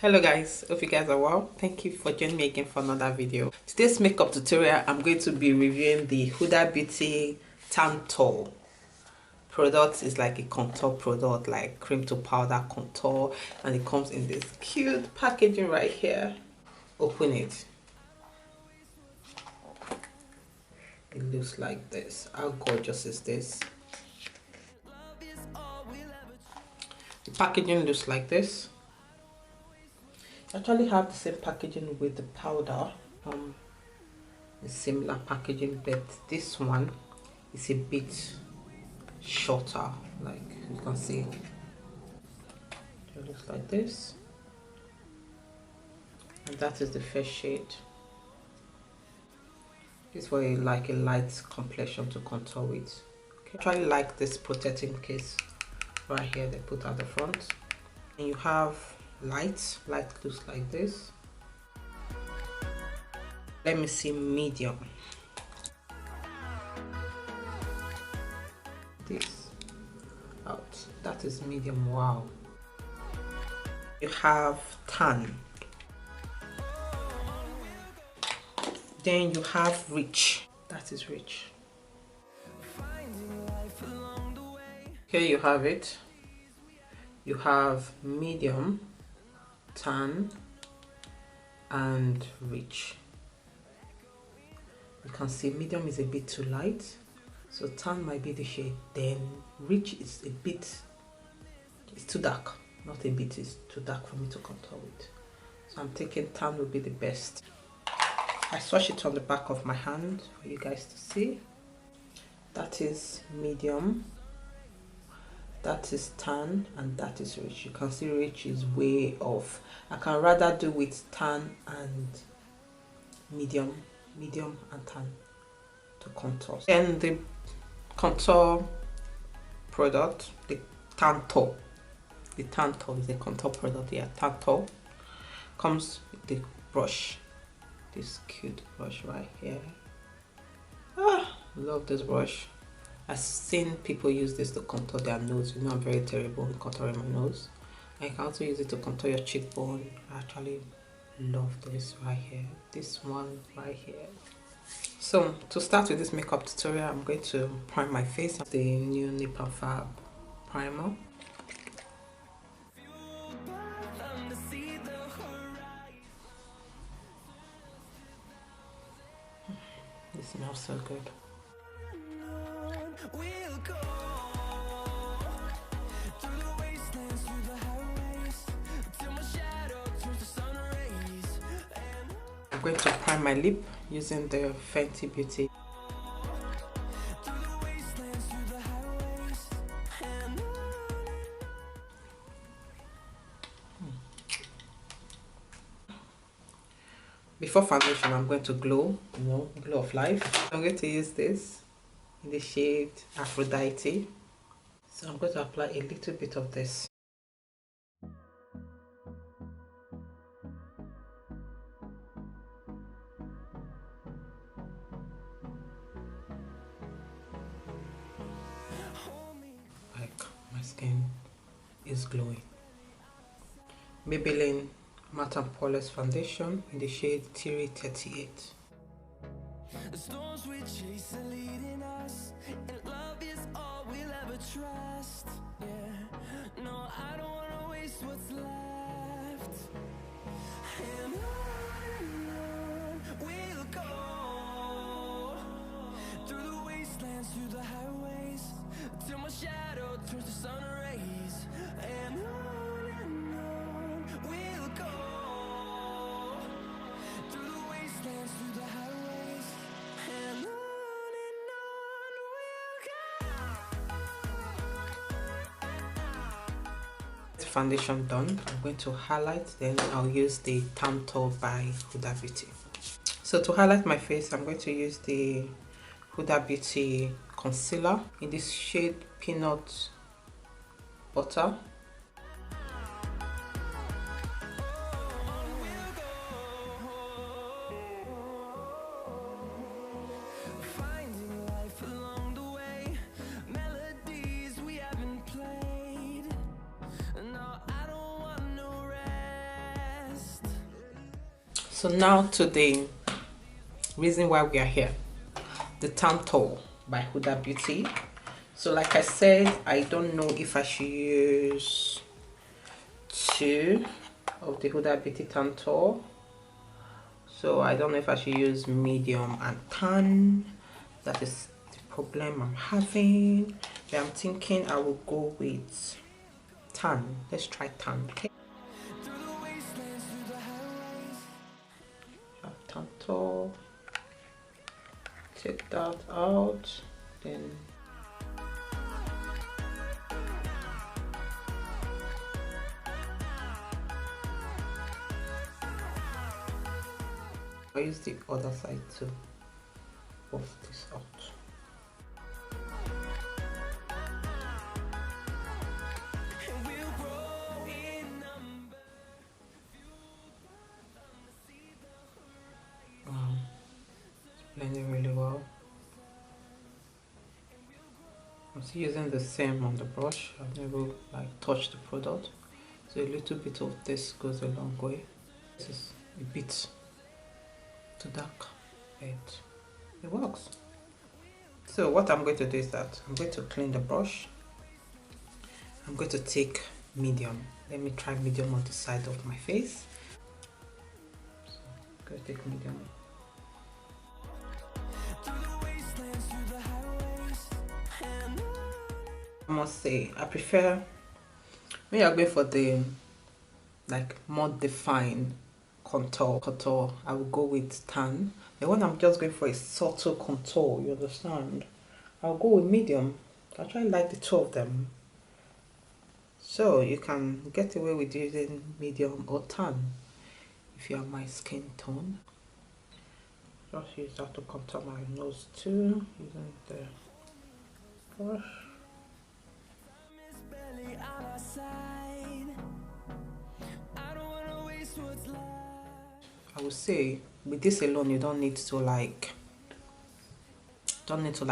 Hello guys, hope you guys are well. Thank you for joining me again for another video. Today's makeup tutorial, I'm going to be reviewing the Huda Beauty Tantour product. Is like a contour product, like cream to powder contour, and it comes in this cute packaging right here. Open it. It looks like this. How gorgeous is this? The packaging looks like this. I actually have the same packaging with the powder, a similar packaging, but this one is a bit shorter, like you can see. It looks like this, and that is the first shade. This way, like a light complexion to contour with. Okay. I actually like this protecting case right here they put at the front, and you have light looks like this. Let me see medium. This out, that is medium. Wow. You have tan, then you have rich, that is rich. Here you have it. You have medium, tan, and rich. You can see medium is a bit too light, so tan might be the shade. Then rich is a bit, it's too dark. Not a bit, it's too dark for me to contour with. So I'm thinking tan would be the best. I swatch it on the back of my hand for you guys to see. That is medium, that is tan, and that is rich. You can see rich is way off. I can rather do with tan and medium and tan to contour. And the contour product, the Tantour. The Tantour is a contour product. Yeah, Tantour comes with the brush. This cute brush right here. Love this brush. I've seen people use this to contour their nose. You know, I'm very terrible in contouring my nose. I can also use it to contour your cheekbone. I actually love this right here. This one right here. So to start with this makeup tutorial, I'm going to prime my face with the new Nip and Fab primer. It smells so good. I'm going to prime my lip using the Fenty Beauty. Before foundation, I'm going to glow, you know, glow of life. I'm going to use this in the shade Aphrodite. So I'm going to apply a little bit of this. Like my skin is glowing. Maybelline Matte and Poreless Foundation in the shade Teary 38. The storms we chase are leading us, and love is all we'll ever trust. Yeah, no, I don't wanna waste what's left. And on we'll go, through the wastelands, through the highways, till my shadow turns to sun rays. And on we'll go, through the wastelands, through the highways, and on we'll go. Foundation done. I'm going to highlight, then I'll use the Tantour by Huda Beauty. So to highlight my face, I'm going to use the Huda Beauty concealer in this shade Peanut Butter. So now to the reason why we are here, the Tantour by Huda Beauty. So like I said, I don't know if I should use 2 of the Huda Beauty Tantour. So I don't know if I should use medium and tan. That is the problem I'm having. But I'm thinking I will go with tan. Let's try tan, okay? Tantour. Take that out. Then I'll use the other side to buff this out. Wow, it's blending really well. I'm still using the same on the brush. I've never like touched the product, so a little bit of this goes a long way. This is a bit too dark, but it works. So what I'm going to do is that I'm going to clean the brush. I'm going to take medium. Let me try medium on the side of my face. So I'm going to take medium. I must say, I prefer when you're going for the like more defined contour, I will go with tan. The one I'm just going for is subtle contour, you understand? I'll go with medium. I actually like the 2 of them. So you can get away with using medium or tan if you have my skin tone. Just use that to contour my nose too, using the brush. I would say with this alone you don't need to like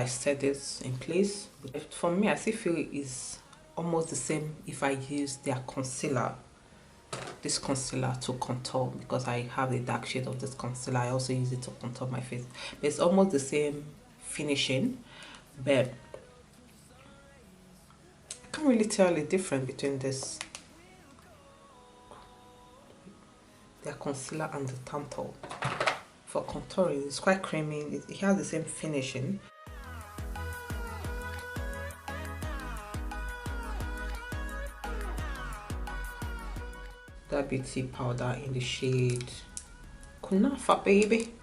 set this in place. But for me, I still feel it's almost the same if I use their concealer, this concealer to contour, because I have the dark shade of this concealer. I also use it to contour my face. But it's almost the same finishing, but I can't really tell the difference between this, their concealer and the Tantour. For contouring, it's quite creamy. It has the same finishing. That beauty powder in the shade Kunafa, baby.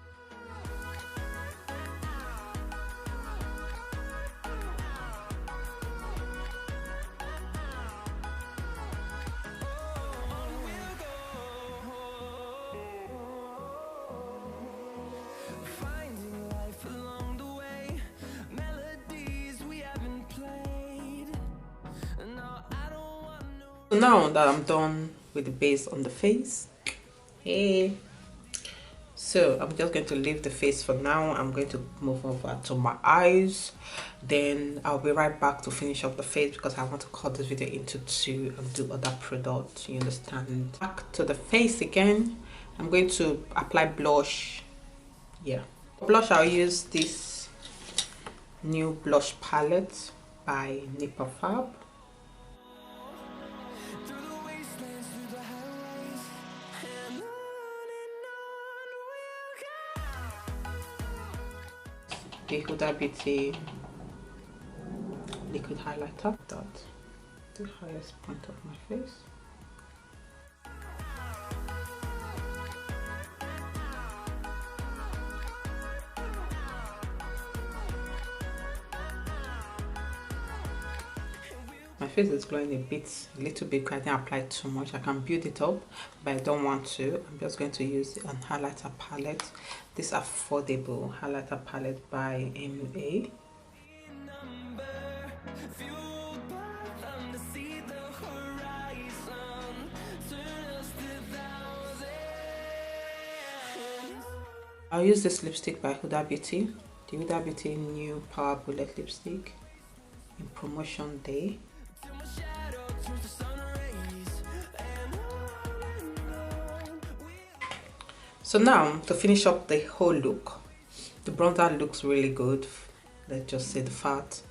So now that I'm done with the base on the face, so I'm just going to leave the face for now. I'm going to move over to my eyes, then I'll be right back to finish up the face because I want to cut this video into 2 and do other products, you understand. Back to the face again. I'm going to apply blush. Blush, I'll use this new blush palette by Nipper Fab. The Huda Beauty liquid highlighter, that's the highest point of my face. My face is glowing a little bit. I didn't apply too much. I can build it up, but I don't want to. I'm just going to use an highlighter palette. This affordable highlighter palette by MA. I'll use this lipstick by Huda Beauty, the Huda Beauty new Power Bullet lipstick in promotion day. So now to finish up the whole look, the bronzer looks really good. Let's just say the fat,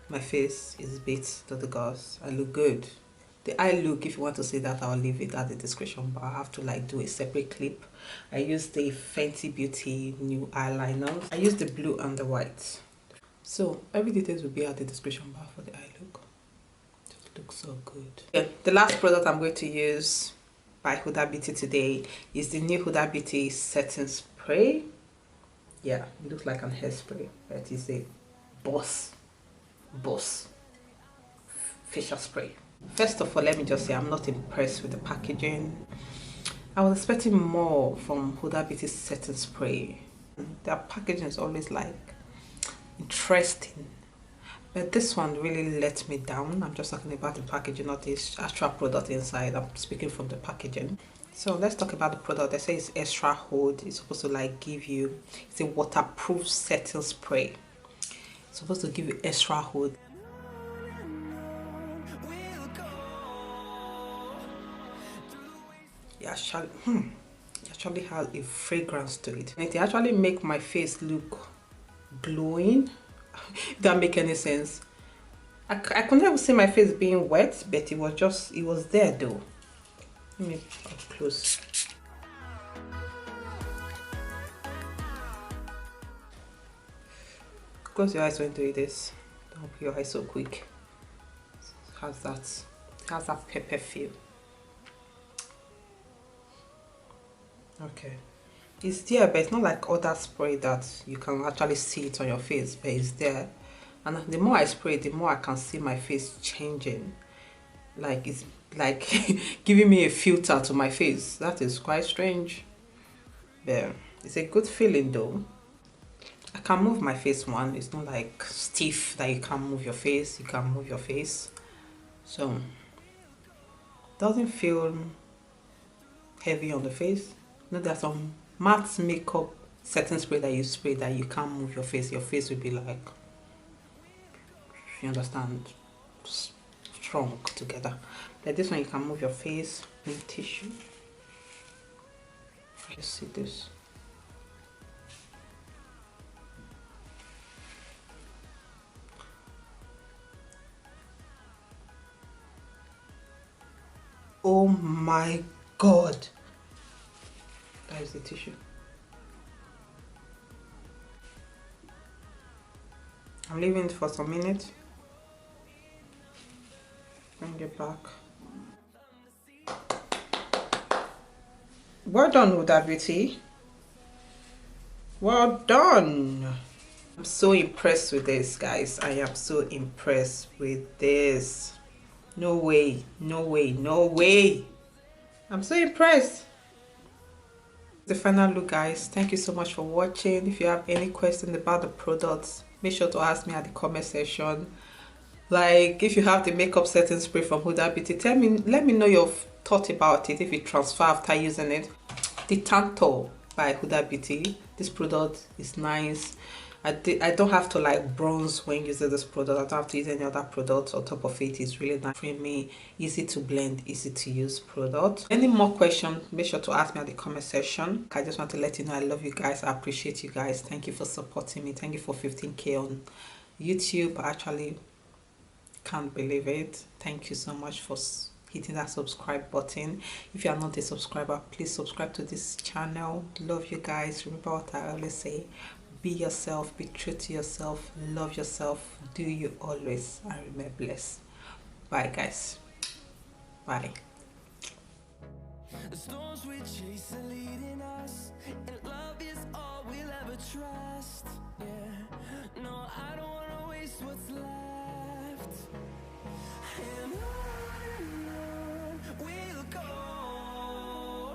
my face is beat to the gauze. I look good. The eye look, if you want to see that, I'll leave it at the description, but I have to like do a separate clip. I use the Fenty Beauty new eyeliner. I use the blue and the white. So every details will be at the description bar for the eye look. It looks so good. Yeah, the last product I'm going to use by Huda Beauty today is the new Huda Beauty setting spray. Yeah, it looks like an hairspray, but it's a boss facial spray. First of all, let me just say I'm not impressed with the packaging. I was expecting more from Huda Beauty setting spray. Their packaging is always like interesting, but this one really let me down. I'm just talking about the packaging, not the actual product inside. I'm speaking from the packaging. So let's talk about the product. They say it's extra hold. It's supposed to like give you, it's a waterproof setting spray. It's supposed to give you extra hold. It actually has a fragrance to it. And it actually make my face look glowing. If that make any sense. I couldn't even see my face being wet, but it was there though. Let me up close. Close your eyes when doing this. Don't open your eyes so quick. It has that pepper feel. Okay, it's there, but it's not like other spray that you can actually see it on your face, but it's there. And the more I spray, the more I can see my face changing. Like it's like giving me a filter to my face. That is quite strange. But it's a good feeling though. I can move my face one. It's not like stiff that you can't move your face. You can move your face. So it doesn't feel heavy on the face. No, there's some matte makeup setting spray that you spray that you can't move your face. Your face will be like, you understand, strong together. Like this one, you can move your face with tissue. You see this. Oh my god, that is the tissue. I'm leaving it for some minutes. Bring it back. Well done, Huda Beauty. Well done. I'm so impressed with this, guys. I am so impressed with this. No way, no way, no way. I'm so impressed. The final look, guys. Thank you so much for watching. If you have any questions about the products, make sure to ask me at the comment section. Like, if you have the makeup setting spray from Huda Beauty, let me know your thought about it, if you transfer after using it. The Tantour by Huda Beauty. This product is nice. I don't have to like bronze when using this product. I don't have to use any other products on top of it. It's really nice, creamy, easy to blend, easy to use product. Any more questions, make sure to ask me at the comment section. I just want to let you know I love you guys. I appreciate you guys. Thank you for supporting me. Thank you for 15K on YouTube. I actually can't believe it. Thank you so much for hitting that subscribe button. If you are not a subscriber, please subscribe to this channel. Love you guys. Remember what I always say, be yourself, be true to yourself, love yourself, do you always, and remain blessed. Bye guys. Bye. The storms we chase are leading us, and love is all we'll ever trust. Yeah, no, I don't wanna